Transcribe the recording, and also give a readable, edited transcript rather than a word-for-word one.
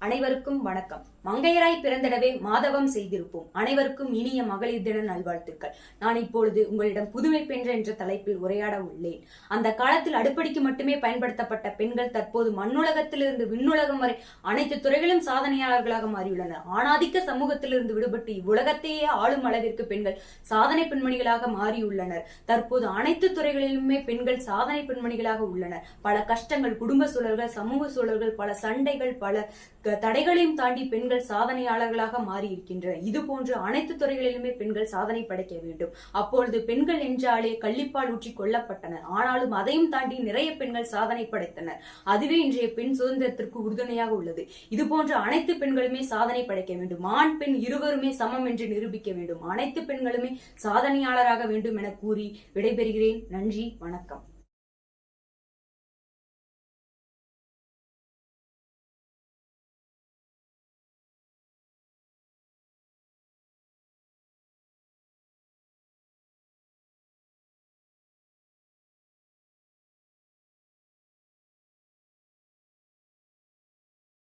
அனைவருக்கும் வணக்கம். மங்கையராய் பிறந்திடவே மாதவம் செய்திருப்போம். அனைவருக்கும் இனிய மகளிர் தின நல்வாழ்த்துக்கள். நான் இப்பொழுது உங்களிடம் புதுமை பெண் என்ற தலைப்பில் உரையாட உள்ளேன். அந்த காலத்தில் அடுப்படிக்கு மட்டுமே பயன்படுத்தப்பட்ட பெண்கள் தற்போது மண்ணுலகத்திலிருந்து விண்ணுலகம் வரை அனைத்து துறைகளும் சாதனையாளர்களாக மாறியுள்ளனர். ஆணாதிக்க சமூகத்திலிருந்து விடுபட்டு இவ்வுலகத்தையே ஆளும் அளவிற்கு பெண்கள் சாதனை பெண்மணிகளாக மாறியுள்ளனர். தற்போது அனைத்து துறைகளிலுமே பெண்கள் சாதனை பெண்மணிகளாக உள்ளனர். பல கஷ்டங்கள், குடும்ப சூழல்கள், சமூக சூழல்கள், பல சண்டைகள், பல தடைகளையும் தாண்டி பெண்கள் சாதனையாளர்களாக மாறி இருக்கின்றனர். இது போன்று அனைத்து துறைகளிலுமே பெண்கள் சாதனை படைக்க வேண்டும். அப்பொழுது பெண்கள் என்றாலே கள்ளிப்பால் ஊற்றி கொல்லப்பட்டனர். ஆனாலும் அதையும் தாண்டி நிறைய பெண்கள் சாதனை படைத்தனர். அதுவே இன்றைய பெண் சுதந்திரத்திற்கு உறுதுணையாக உள்ளது. இது போன்று அனைத்து பெண்களுமே சாதனை படைக்க வேண்டும். ஆண் பெண் இருவருமே சமம் என்று நிரூபிக்க வேண்டும். அனைத்து பெண்களுமே சாதனையாளராக வேண்டும் என கூறி விடைபெறுகிறேன். நன்றி, வணக்கம்.